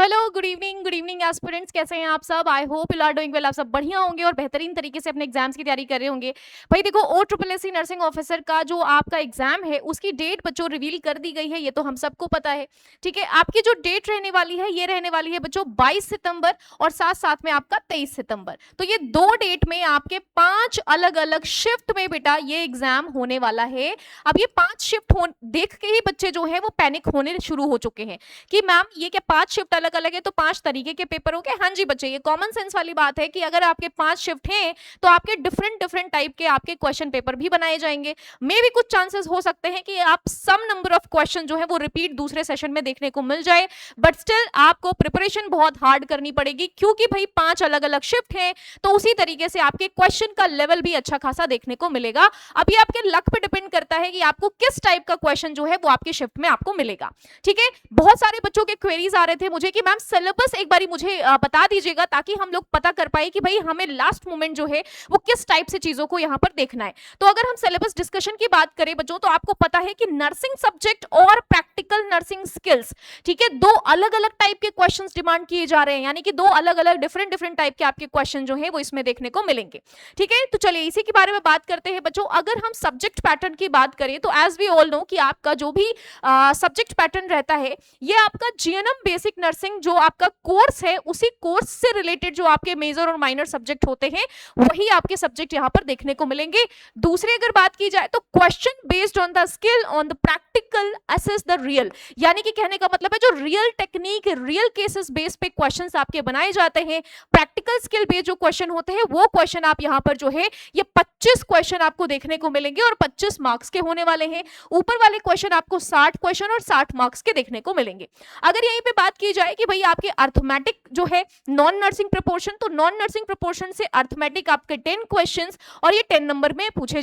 Hello, good evening aspirants, कैसे हैं आप सब? I hope you are doing well. आप सब बढ़िया होंगे और बेहतरीन तरीके से अपने एग्जाम्स की तैयारी कर रहे होंगे। भाई देखो, OSSC नर्सिंग ऑफिसर का जो आपका एग्जाम है उसकी डेट बच्चों रिवील कर दी गई है, ये तो हम सबको पता है। ठीक है, आपकी जो डेट रहने वाली है ये रहने वाली है बच्चों 22 सितंबर और साथ साथ में आपका 23 सितंबर। तो ये दो डेट में आपके 5 अलग अलग शिफ्ट में बेटा ये एग्जाम होने वाला है। अब ये 5 शिफ्ट देख के ही बच्चे जो है वो पैनिक होने शुरू हो चुके हैं कि मैम ये क्या 5 शिफ्ट अलग अलग है तो 5 तरीके के पेपर हो गए? हाँ जी बच्चे, ये कॉमन सेंस वाली बात है कि अगर आपके 5 शिफ्ट हैं तो आपके डिफरेंट टाइप के आपके क्वेश्चन पेपर भी बनाए जाएंगे। मे भी कुछ चांसेस हो सकते हैं कि आप सम नंबर ऑफ क्वेश्चन जो है वो रिपीट दूसरे सेशन में देखने को मिल जाए, बट स्टिल आपको प्रिपरेशन बहुत हार्ड करनी पड़ेगी क्योंकि भाई 5 अलग अलग शिफ्ट हैं। तो उसी तरीके से आपके क्वेश्चन का लेवल भी अच्छा खासा देखने को मिलेगा। अब ये आपके लक पे डिपेंड करता है कि आपको किस टाइप का क्वेश्चन जो है वो आपकी शिफ्ट में आपको मिलेगा। ठीक है, बहुत सारे बच्चों के क्वेरीज आ रहे थे मुझे कि मैम सिलेबस एक बारी मुझे बता दीजिएगा ताकि हम लोग पता कर पाए कि भाई हमें लास्ट मोमेंट जो है वो किस टाइप से चीजों को यहाँ पर देखना है। तो अगर हम सिलेबस डिस्कशन की बात करें बच्चों तो आपको पता है कि नर्सिंग सब्जेक्ट और प्रैक्टिकल नर्सिंग स्किल्स, ठीक है, दो अलग अलग टाइप के क्वेश्चंस डिमांड किए जा रहे हैं, यानी कि दो अलग अलग डिफरेंट टाइप के आपके क्वेश्चन जो है वो इसमें देखने को मिलेंगे। ठीक है, तो चलिए इसी के बारे में बात करते हैं बच्चों। अगर हम सब्जेक्ट पैटर्न की बात करें तो एज वी ऑल नो कि आपका जो भी सब्जेक्ट पैटर्न रहता है ये आपका जीएनएम बेसिक नर्सिंग जो आपका कोर्स है उसी कोर्स से रिलेटेड जो आपके मेजर और माइनर सब्जेक्ट होते हैं वही आपके सब्जेक्ट यहां पर देखने को मिलेंगे। दूसरी अगर बात की जाए तो question based on the skill on the practical assess the real, यानी कि कहने का मतलब है जो real technique real cases base पे क्वेश्चंस आपके बनाए जाते हैं, प्रैक्टिकल स्किल बेस्ड जो क्वेश्चन होते हैं वो क्वेश्चन आप यहां पर जो है ये 25 क्वेश्चन आपको देखने को मिलेंगे और 25 मार्क्स के होने वाले हैं। ऊपर वाले क्वेश्चन आपको 60 क्वेश्चन और 60 मार्क्स के देखने को मिलेंगे। अगर यहीं पे बात की जाए कि भाई आपके अर्थमेटिक जो है नॉन नर्सिंग प्रोपोर्शन, तो नॉन नर्सिंग प्रोपोर्शन से अर्थमेटिक आपके 10 क्वेश्चंस और ये 10 नंबर में पूछे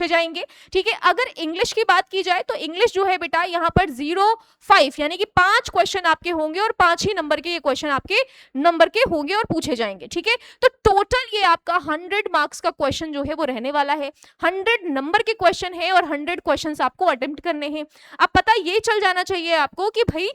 जाएंगे। ठीक है, अगर इंग्लिश की बात की जाए तो इंग्लिश जो है बेटा यहाँ पर 05 यानी कि 5 क्वेश्चन आपके होंगे और 5 ही नंबर के ये क्वेश्चन आपके नंबर के होंगे और पूछे जाएंगे। ठीक है, तो टोटल ये आपका 100 मार्क्स का क्वेश्चन जो है वो रहने वाला है। 100 नंबर के क्वेश्चन है और 100 क्वेश्चन आपको अटेम्प्ट करने हैं। अब पता ये चल जाना चाहिए आपको कि भाई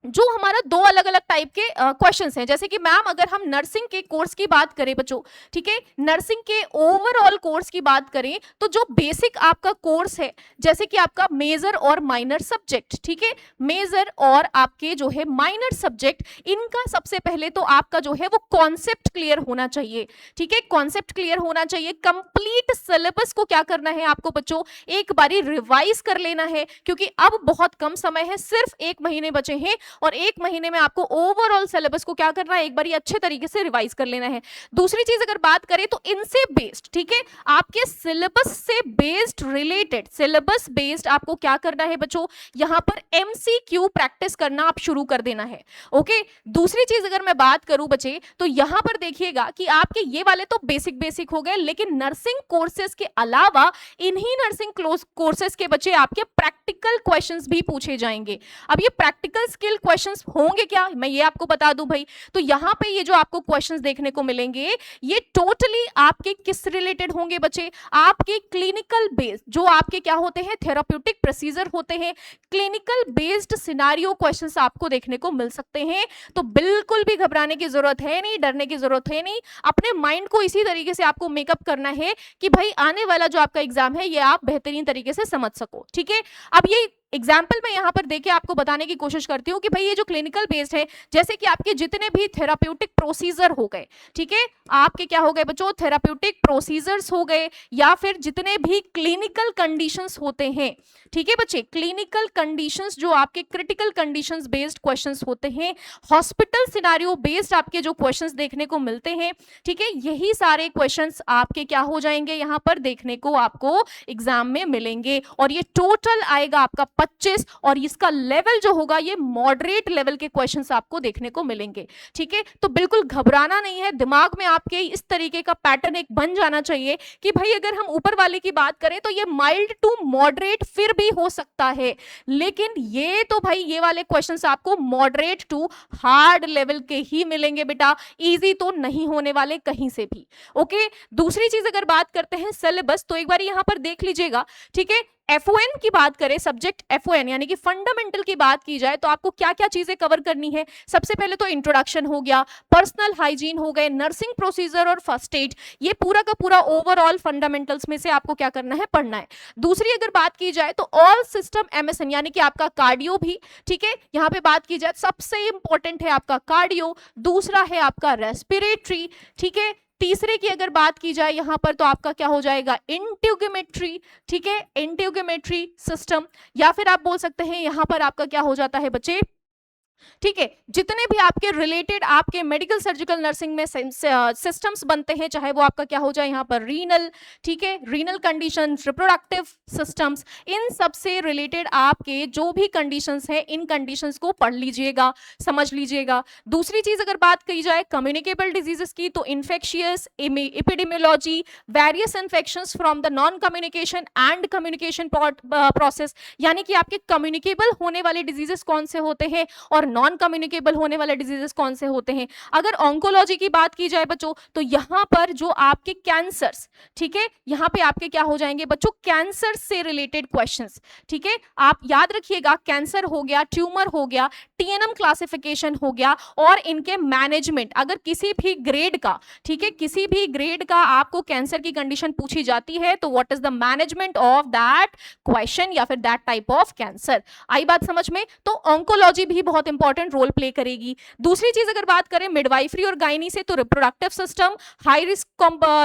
जो हमारा दो अलग अलग टाइप के क्वेश्चंस हैं, जैसे कि मैम अगर हम नर्सिंग के कोर्स की बात करें बच्चों, ठीक है, नर्सिंग के ओवरऑल कोर्स की बात करें तो जो बेसिक आपका कोर्स है जैसे कि आपका मेजर और माइनर सब्जेक्ट, ठीक है, मेजर और आपके जो है माइनर सब्जेक्ट, इनका सबसे पहले तो आपका जो है वो कॉन्सेप्ट क्लियर होना चाहिए। ठीक है, कॉन्सेप्ट क्लियर होना चाहिए। कंप्लीट सिलेबस को क्या करना है आपको बच्चों, एक बारी रिवाइज कर लेना है क्योंकि अब बहुत कम समय है, सिर्फ 1 महीने बचे हैं और 1 महीने में आपको ओवरऑल सिलेबस को क्या करना है, एक बार अच्छे तरीके से रिवाइज कर लेना है। दूसरी चीज अगर बात करें तो इनसे बेस्ड, ठीक है, आपके सिलेबस से बेस्ड रिलेटेड सिलेबस बेस्ड आपको क्या करना है बच्चों, यहां पर एमसीक्यू प्रैक्टिस करना आप शुरू कर देना है। ओके, दूसरी चीज अगर मैं बात करूं बच्चे तो यहां पर देखिएगा कि आपके ये वाले तो बेसिक हो गए, लेकिन नर्सिंग कोर्सेज के अलावा इन्हीं नर्सिंग कोर्सेज के बच्चे आपके प्रैक्टिकल क्वेश्चंस भी पूछे जाएंगे। अब ये प्रैक्टिकल स्किल क्वेश्चंस होंगे क्या, मैं ये आपको बता दूं भाई। तो यहाँ पे ये जो आपको क्वेश्चंस देखने को मिलेंगे ये टोटली आपके किस रिलेटेड होंगे बच्चे, आपके क्लिनिकल बेस्ड जो आपके क्या होते हैं, थेराप्यूटिक प्रोसीजर होते हैं, क्लिनिकल बेस्ड सिनारियो क्वेश्चंस आपको देखने को मिल सकते हैं। तो बिल्कुल भी घबराने की जरूरत है नहीं, डरने की जरूरत है नहीं। अपने माइंड को इसी तरीके से आपको मेकअप करना है कि भाई आने वाला जो आपका एग्जाम है ये आप बेहतरीन तरीके से समझ सको। ठीक है, अब ये एग्जाम्पल मैं यहाँ पर देके आपको बताने की कोशिश करती हूँ कि भाई ये जो क्लिनिकल बेस्ड है, जैसे कि आपके जितने भी थेराप्यूटिक प्रोसीजर हो गए, ठीक है, आपके क्या हो गए बच्चों, थेराप्यूटिक प्रोसीजर्स हो गए, या फिर जितने भी क्लिनिकल कंडीशंस होते हैं, ठीक है बच्चे, क्लिनिकल कंडीशंस जो आपके क्रिटिकल कंडीशंस बेस्ड क्वेश्चंस होते हैं, हॉस्पिटल सिनारियो बेस्ड आपके जो क्वेश्चंस देखने को मिलते हैं, ठीक है, यही सारे क्वेश्चंस आपके क्या हो जाएंगे यहाँ पर देखने को आपको एग्जाम में मिलेंगे। और ये टोटल आएगा आपका 25 और इसका लेवल जो होगा ये मॉडरेट लेवल के क्वेश्चंस आपको देखने को मिलेंगे। ठीक है, तो बिल्कुल घबराना नहीं है, दिमाग में आपके इस तरीके का पैटर्न एक बन जाना चाहिए कि भाई अगर हम ऊपर वाले की बात करें तो ये माइल्ड टू मॉडरेट फिर भी हो सकता है, लेकिन ये तो भाई ये वाले क्वेश्चंस आपको मॉडरेट टू हार्ड लेवल के ही मिलेंगे बेटा, इजी तो नहीं होने वाले कहीं से भी। ओके, दूसरी चीज अगर बात करते हैं सिलेबस, तो एक बार यहां पर देख लीजिएगा, ठीक है, FON की बात करें, सब्जेक्ट FON यानी कि फंडामेंटल की बात की जाए तो आपको क्या क्या चीजें कवर करनी है? सबसे पहले तो इंट्रोडक्शन हो गया, पर्सनल हाइजीन हो गए, नर्सिंग प्रोसीजर और फर्स्ट एड, ये पूरा का पूरा ओवरऑल फंडामेंटल्स में से आपको क्या करना है, पढ़ना है। दूसरी अगर बात की जाए तो ऑल सिस्टम MSN यानी कि आपका कार्डियो भी, ठीक है, यहाँ पे बात की जाए सबसे इंपॉर्टेंट है आपका कार्डियो, दूसरा है आपका रेस्पिरेटरी, ठीक है, तीसरे की अगर बात की जाए यहां पर तो आपका क्या हो जाएगा, इंट्यूगोमेट्री, ठीक है, इंट्यूगोमेट्री सिस्टम, या फिर आप बोल सकते हैं यहां पर आपका क्या हो जाता है बच्चे, ठीक है, जितने भी आपके रिलेटेड आपके मेडिकल सर्जिकल नर्सिंग में सिस्टम्स बनते हैं, चाहे वो आपका क्या हो जाए यहाँ पर रीनल, ठीक है, रीनल कंडीशन, रिप्रोडक्टिव सिस्टम्स, इन सब से रिलेटेड आपके जो भी कंडीशंस हैं, इन कंडीशंस को पढ़ लीजिएगा, समझ लीजिएगा। दूसरी चीज अगर बात की जाए कम्युनिकेबल डिजीजेस की, तो infectious, epidemiology, various infections from the non communication and communication process, यानी कि आपके कम्युनिकेबल होने वाले डिजीजेस कौन से होते हैं और नॉन कम्युनिकेबल होने वाले डिजीजेस कौन से होते हैं। अगर ऑन्कोलॉजी की बात की जाए बच्चों, तो यहां पर जो आपके कैंसर्स, ठीक है, यहां पे आपके क्या हो जाएंगे बच्चों, कैंसर से रिलेटेड क्वेश्चंस, ठीक है, आप याद रखिएगा, कैंसर हो गया, ट्यूमर हो गया, TNM क्लासिफिकेशन हो गया, और इनके मैनेजमेंट, अगर किसी भी ग्रेड का, ठीक है, किसी भी ग्रेड का आपको कैंसर की कंडीशन पूछी जाती है तो what is the management of that question या फिर दैट टाइप ऑफ कैंसर। आई बात समझ में? तो ऑन्कोलॉजी भी बहुत इंपॉर्टेंट रोल प्ले करेगी। दूसरी चीज अगर बात करें मिडवाइफरी और गायनी से, तो रिप्रोडक्टिव सिस्टम, हाई रिस्क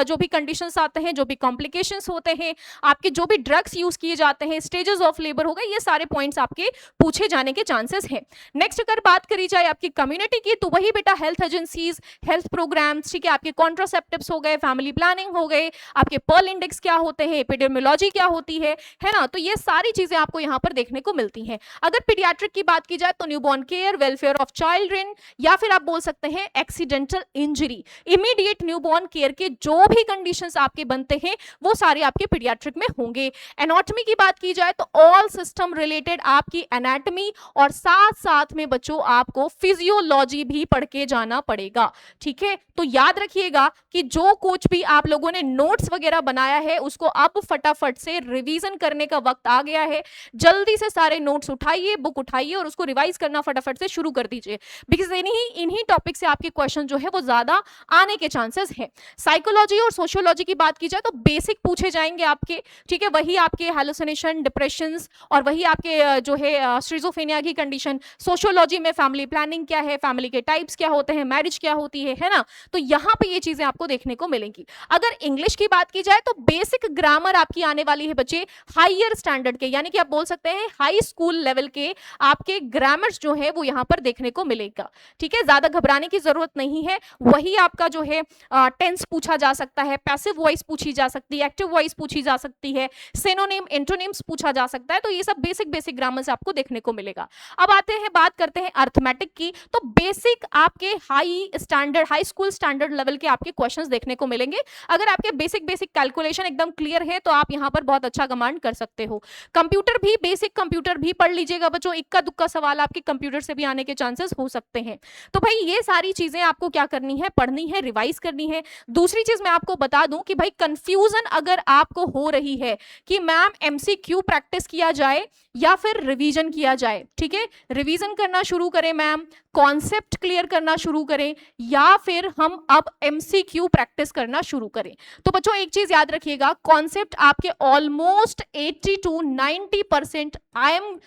जो भी कंडीशंस आते हैं, जो भी कॉम्प्लिकेशंस होते हैं, आपके जो भी ड्रग्स यूज किए जाते हैं, स्टेजेस ऑफ लेबर हो गए, ये सारे पॉइंट्स आपके पूछे जाने के चांसेस हैं। नेक्स्ट अगर बात करी जाए आपकी कम्युनिटी की, तो वही बेटा हेल्थ एजेंसीज, हेल्थ प्रोग्राम्स, ठीक है, आपके कॉन्ट्रासेप्टिव्स हो गए, फैमिली प्लानिंग हो गए, आपके पर्ल इंडेक्स क्या होते हैं, एपिडेमियोलॉजी क्या होती है ना, तो ये सारी चीजें आपको यहाँ पर देखने को मिलती हैं। अगर पीडियाट्रिक की बात की जाए तो newborn care, welfare of children, या फिर आप बोल सकते हैं accidental injury, immediate newborn care के जो भी कंडीशंस आपके बनते हैं वो सारे आपके पीडियाट्रिक में होंगे। एनाटॉमी की बात की जाए तो ऑल सिस्टम रिलेटेड आपकी एनाटॉमी, और साथ साथ में बच्चों आपको फिजियोलॉजी भी पढ़ के जाना पड़ेगा, ठीक है। तो याद रखिएगा कि जो कुछ भी आप लोगों ने नोट्स वगैरह बनाया है उसको अब फटाफट से रिवीजन करने का वक्त आ गया है। जल्दी से सारे नोट्स उठाइए, बुक उठाइए और उसको रिवाइज करना फटाफट से शुरू कर दीजिए, बिकॉज इन्हीं टॉपिक से आपके क्वेश्चन जो है वो ज्यादा आने के चांसेस है। साइकोलॉजी और सोशियोलॉजी की बात की जाए तो बेसिक पूछे जाएंगे आपके, ठीक है, वही आपके हेलुसिनेशन, डिप्रेशंस, और वही आपके जो है स्किज़ोफ्रेनिया की कंडीशन। सोशियोलॉजी में फैमिली प्लानिंग क्या है, फैमिली के टाइप्स क्या होते हैं, मैरिज क्या होती है ना, तो यहाँ पे ये चीजें आपको देखने को मिलेंगी। अगर इंग्लिश की बात की जाए तो बेसिक ग्रामर आपकी आने वाली है बच्चे हायर स्टैंडर्ड के, यानी कि आप बोल सकते हैं हाई स्कूल लेवल के आपके ग्रामर्स जो है वो यहाँ पर देखने को मिलेगा, ठीक है, ज्यादा घबराने की जरूरत नहीं है। वही आपका जो है टेंस पूछा जा सकता है, पैसिव वॉइस पूछी जा सकती है, एक्टिव वॉइस पूछी जा सकती है, सिनोनिम, एंटोनिम्स पूछा जा सकता है, तो ये सब बेसिक ग्रामर से आपको देखने को मिलेगा। अब आते हैं, बात करते हैं अर्थमेटिक की, तो बेसिक आपके high standard, high school standard level के आपके क्वेश्चंस देखने को मिलेंगे। अगर आपके बेसिक कैलकुलेशन एकदम क्लियर है तो आप यहाँ पर बहुत अच्छा कमांड कर सकते हो। कंप्यूटर भी, बेसिक कंप्यूटर भी पढ़ लीजिएगा बच्चों, इक्का दुक्का सवाल आपके कंप्यूटर से भी आने के चांसेस हो सकते हैं। तो भाई ये सारी चीजें आपको क्या करनी है, पढ़नी है, रिवाइज करनी है। दूसरी चीज मैं आपको बता दूं कि भाई कंफ्यूजन अगर आपको हो रही है कि मैम MCQ प्रैक्टिस किया जाए या फिर रिवीजन किया जाए, ठीक है, रिवीजन करना शुरू करें मैम, कॉन्सेप्ट क्लियर करना शुरू करें, या फिर हम अब MCQ प्रैक्टिस करना शुरू करें। तो बच्चों एक चीज याद रखिएगा, कॉन्सेप्ट आपके almost 80 to 90% I am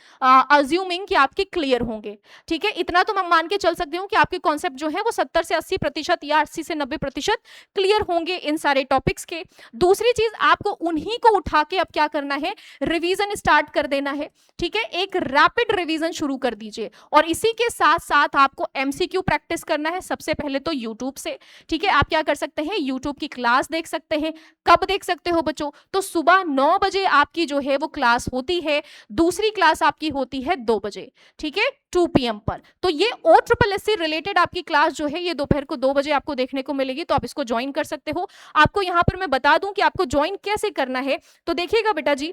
assuming कि आपके क्लियर होंगे, ठीक है, इतना तो मैं मान के चल सकती हूँ कि आपके कॉन्सेप्ट जो है वो 70 से 80% या 80 से 90% क्लियर होंगे इन सारे टॉपिक्स के। दूसरी चीज आपको उन्हीं को उठा के अब क्या करना है, रिवीजन स्टार्ट कर देना है, ठीक है, एक रैपिड रिवीजन शुरू कर दीजिए, और इसी के साथ साथ आपको MCQ प्रैक्टिस करना है। सबसे पहले तो यूट्यूब से, ठीक है, आप क्या कर सकते हैं, यूट्यूब की क्लास देख सकते हैं। कब देख सकते हो बच्चों, तो सुबह 9 बजे आपकी जो है वो क्लास होती है, दूसरी क्लास आपकी होती है 2 बजे, ठीक है, 2 PM पर। तो ये OSSC रिलेटेड आपकी क्लास जो है ये दोपहर को 2 बजे आपको देखने को मिलेगी, तो आप इसको ज्वाइन कर सकते हो। आपको यहाँ पर मैं बता दूं कि आपको ज्वाइन कैसे करना है, तो देखिएगा बेटा जी,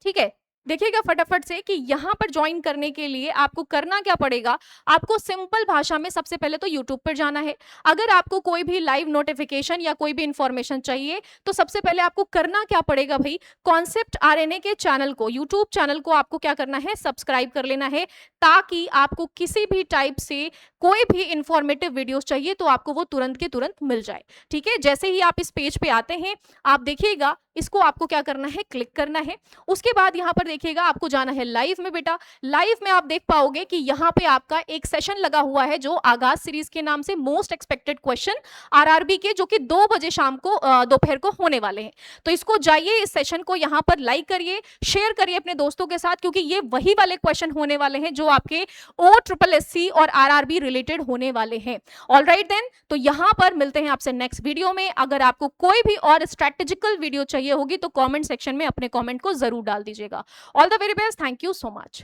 ठीक है, देखिएगा फटाफट से कि यहाँ पर ज्वाइन करने के लिए आपको करना क्या पड़ेगा। आपको सिंपल भाषा में सबसे पहले तो यूट्यूब पर जाना है। अगर आपको कोई भी लाइव नोटिफिकेशन या कोई भी इंफॉर्मेशन चाहिए तो सबसे पहले आपको करना क्या पड़ेगा भाई, कॉन्सेप्ट आरएनए के चैनल को, यूट्यूब चैनल को आपको क्या करना है, सब्सक्राइब कर लेना है, ताकि आपको किसी भी टाइप से कोई भी इंफॉर्मेटिव वीडियोस चाहिए तो आपको वो तुरंत के तुरंत मिल जाए। ठीक है, जैसे ही आप इस पेज पे आते हैं आप देखिएगा इसको आपको क्या करना है, क्लिक करना है। उसके बाद यहाँ पर देखिएगा आपको जाना है लाइव में। बेटा लाइव में आप देख पाओगे कि यहाँ पे आपका एक सेशन लगा हुआ है जो आगाज सीरीज के नाम से, मोस्ट एक्सपेक्टेड क्वेश्चन आरआरबी के, जो कि 2 बजे शाम को दोपहर को होने वाले हैं। तो इसको जाइए, इस सेशन को यहाँ पर लाइक करिए, शेयर करिए अपने दोस्तों के साथ, क्योंकि ये वही वाले क्वेश्चन होने वाले हैं जो आपके OSSC और आरआरबी रिलेटेड होने वाले हैं। ऑलराइट देन, तो यहाँ पर मिलते हैं आपसे नेक्स्ट वीडियो में। अगर आपको कोई भी और स्ट्रेटेजिकल वीडियो चाहिए होगी तो कमेंट सेक्शन में अपने कमेंट को जरूर डाल दीजिएगा। All the very best, thank you so much.